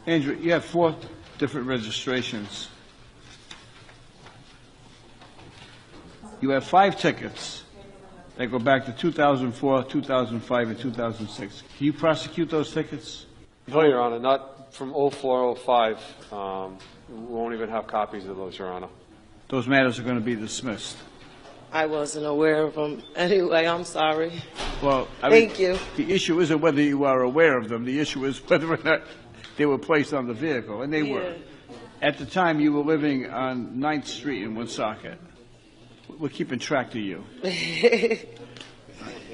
Andrew, you have 4 different registrations. You have 5 tickets that go back to 2004, 2005, and 2006. Can you prosecute those tickets? No, Your Honor, not from 04, 05. We won't even have copies of those, Your Honor. Those matters are going to be dismissed. I wasn't aware of them. Anyway, I'm sorry. Well, Thank you. The issue isn't whether you are aware of them. The issue is whether or not they were placed on the vehicle, and they were. At the time, you were living on 9th Street in Woonsocket. We're keeping track of you.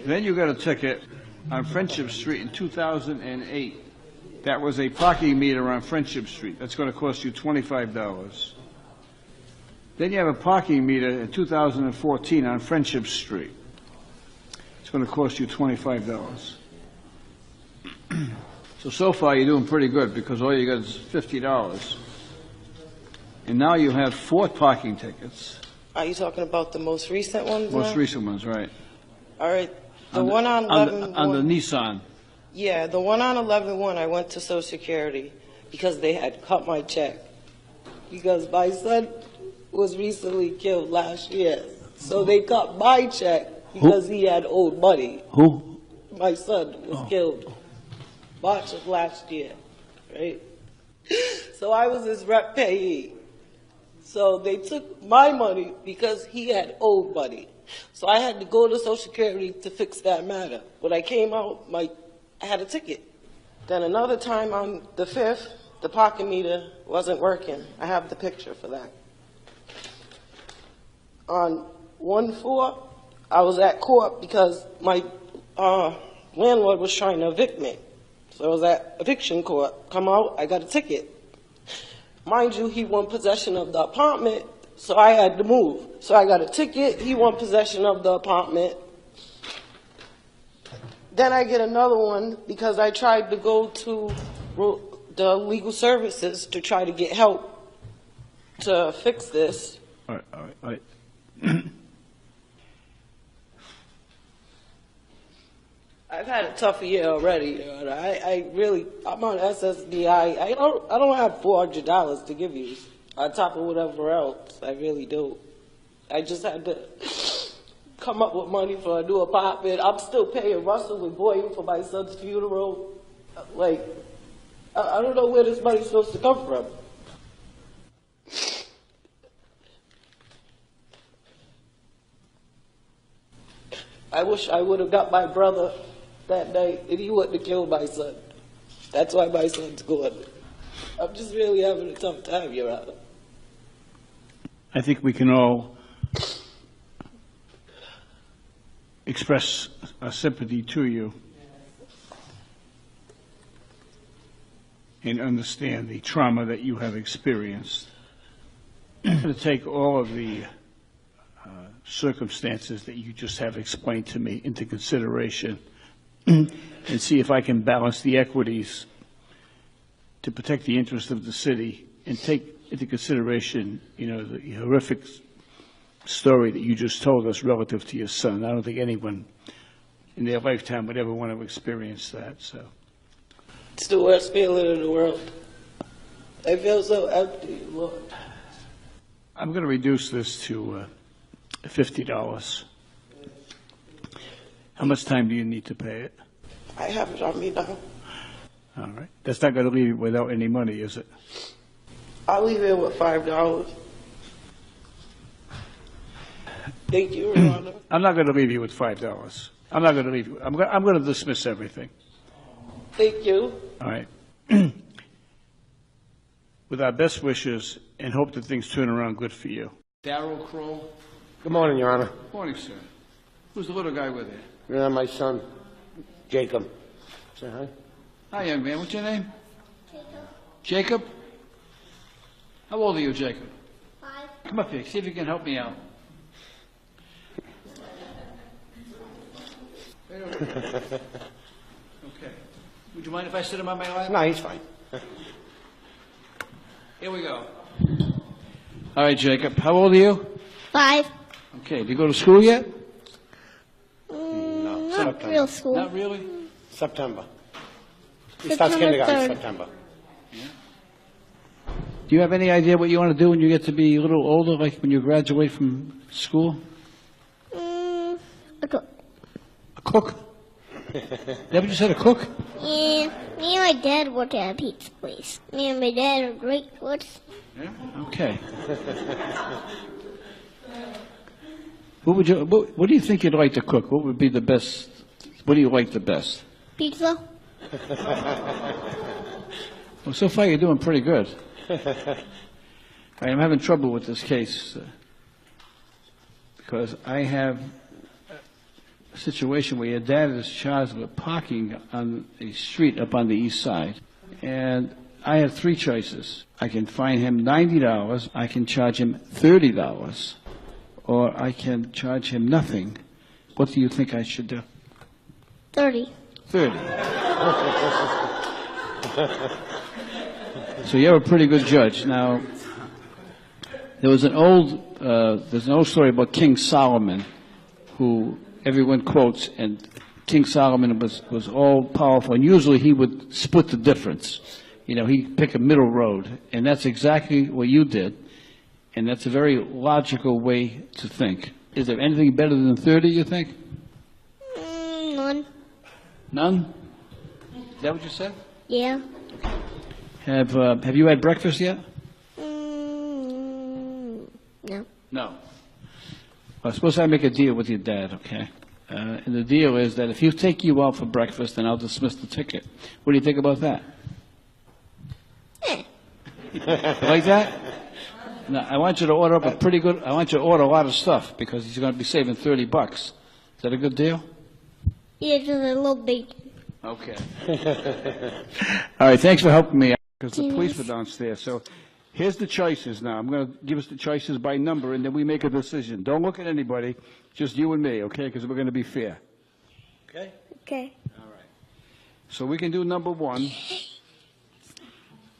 Then you got a ticket on Friendship Street in 2008. That was a parking meter on Friendship Street. That's going to cost you $25. Then you have a parking meter in 2014 on Friendship Street. It's going to cost you $25. So far you're doing pretty good because all you got is $50. And now you have 4 parking tickets. Are you talking about the most recent ones? Most recent ones, right. All right. The one on 11-1. On the Nissan. Yeah, the one on 11-1, I went to Social Security because they had cut my check. Because my son was recently killed last year. So they cut my check because he had owed money. Who? My son was killed March of last year, right? So I was his rep payee. So they took my money because he had owed money. So I had to go to Social Security to fix that matter. When I came out, I had a ticket. Then another time on the 5th, the parking meter wasn't working. I have the picture for that. On 1/4, I was at court because my landlord was trying to evict me. So I was at eviction court. Come out, I got a ticket. Mind you, he won possession of the apartment, so I had to move. So I got a ticket, he won possession of the apartment. Then I get another one because I tried to go to the legal services to try to get help to fix this. All right. I've had a tough year already. I'm on SSDI. I don't have $400 to give you on top of whatever else. I really do. I just had to come up with money for a new apartment. I'm still paying Russell and Boyd for my son's funeral. Like, I don't know where this money's supposed to come from. I wish I would have got my brother that night and he wouldn't have killed my son. That's why my son's gone. I'm just really having a tough time, Your Honor. I think we can all express our sympathy to you and understand the trauma that you have experienced. I'm going to take all of the circumstances that you just have explained to me into consideration and see if I can balance the equities to protect the interest of the city and take into consideration, the horrific story that you just told us relative to your son. I don't think anyone in their lifetime would ever want to experience that. So it's the worst feeling in the world. I feel so empty, Lord. I'm going to reduce this to $50. How much time do you need to pay it? I have it on me now. All right. That's not going to leave you without any money, is it? I'll leave it with $5. Thank you, Your Honor. I'm not going to leave you with $5. I'm not going to leave you. I'm going to dismiss everything. Thank you. All right. With our best wishes and hope that things turn around good for you. Darryl Kroll. Good morning, Your Honor. Morning, sir. Who's the little guy with you? My son, Jacob. Say hi. Hi, young man. What's your name? Jacob. Jacob? How old are you, Jacob? 5. Come up here. See if you can help me out. Okay. Would you mind if I sit him on my lap? No, he's fine. Here we go. All right, Jacob. How old are you? 5. Okay. Do you go to school yet? No, Not September. real school. Not really? September. He September starts kindergarten in 3rd. September. Yeah. Do you have any idea what you want to do when you get to be a little older, like when you graduate from school? A cook. A cook? Is that what you said, a cook? Yeah, me and my dad work at a pizza place. Me and my dad are great cooks. Yeah? Okay. What do you think you'd like to cook? What would be the best? What do you like the best? Pizza? Well, so far you're doing pretty good. I'm having trouble with this case because I have a situation where your dad is charged with parking on a street up on the east side. And I have three choices. I can fine him $90, I can charge him $30, or I can charge him nothing. What do you think I should do? 30. 30. So you're a pretty good judge. Now, there's an old story about King Solomon, who everyone quotes, and King Solomon was all powerful, and usually he would split the difference. You know, he'd pick a middle road, and that's exactly what you did, and that's a very logical way to think. Is there anything better than 30, you think? None. None? Is that what you said? Yeah. Have you had breakfast yet? No. No. Well, suppose I make a deal with your dad, okay? And the deal is that if he'll take you out for breakfast, then I'll dismiss the ticket. What do you think about that? Like that? Now, I want you to order up I want you to order a lot of stuff because he's going to be saving $30. Is that a good deal? Yeah, just a little bacon. Okay. All right, thanks for helping me out because the police were downstairs. So here's the choices now. I'm going to give us the choices by number, and then we make a decision. Don't look at anybody, just you and me, okay, because we're going to be fair. Okay? Okay. All right. So we can do number one,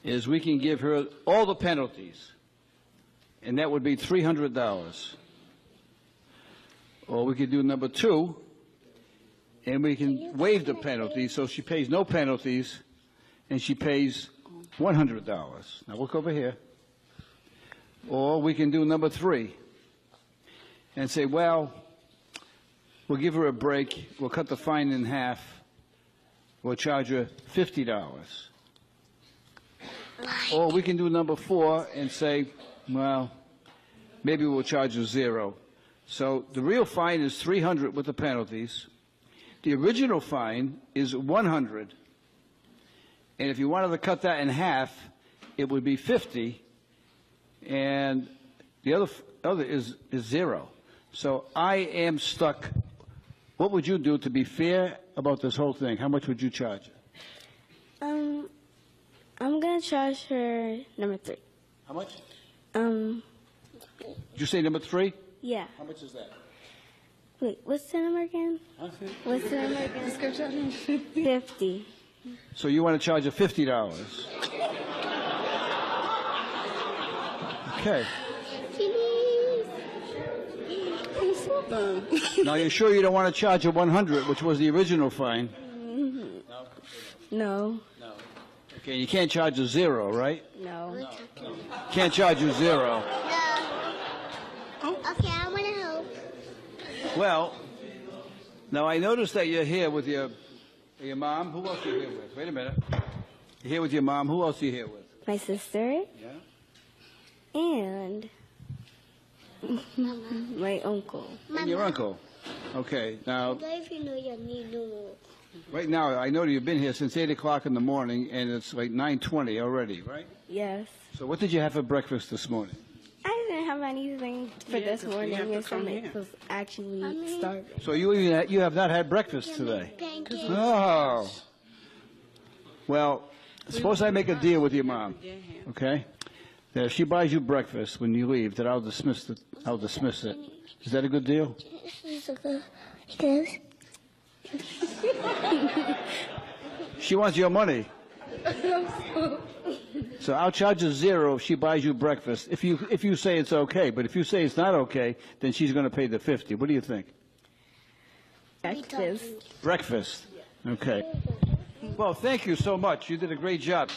is we can give her all the penalties, and that would be $300. Or we could do number two, and we can waive the penalty, so she pays no penalties, and she pays $100. Now look over here. Or we can do number three and say, well, we'll give her a break, we'll cut the fine in half, we'll charge her $50. Or we can do number four and say, well, maybe we'll charge her $0. So the real fine is $300 with the penalties. The original fine is $100. And if you wanted to cut that in half, it would be $50. And the other is $0. So I am stuck. What would you do to be fair about this whole thing? How much would you charge her? I'm gonna charge her number 3. How much? Um, Did you say number 3? yeah. How much is that? Wait, what's the number again? Huh? What's the number again? 50. So you want to charge her $50. Okay. Now you're sure you don't want to charge her $100, which was the original fine? No. Okay, you can't charge her $0, right? No. Can't charge you $0. No. Okay, I want to help. Well, now I noticed that you're here with your mom. Who else are you here with? Wait a minute. You're here with your mom. Who else are you here with? My sister Yeah. and my uncle. And your uncle. Okay. Now, If you know your need to know. right now, I know you've been here since 8 o'clock in the morning, and it's like 9:20 already, right? Yes. So what did you have for breakfast this morning? I didn't have anything for this morning. My stomach was actually starving. So you have not had breakfast today? Pancakes. Oh. Well, suppose I make a deal with your mom, okay? That if she buys you breakfast when you leave, that I'll dismiss it. Is that a good deal? Yes. She wants your money. So I'll charge her $0 if she buys you breakfast, if you say it's okay. But if you say it's not okay, then she's going to pay the $50. What do you think? Breakfast. Breakfast. Okay. Well, thank you so much. You did a great job.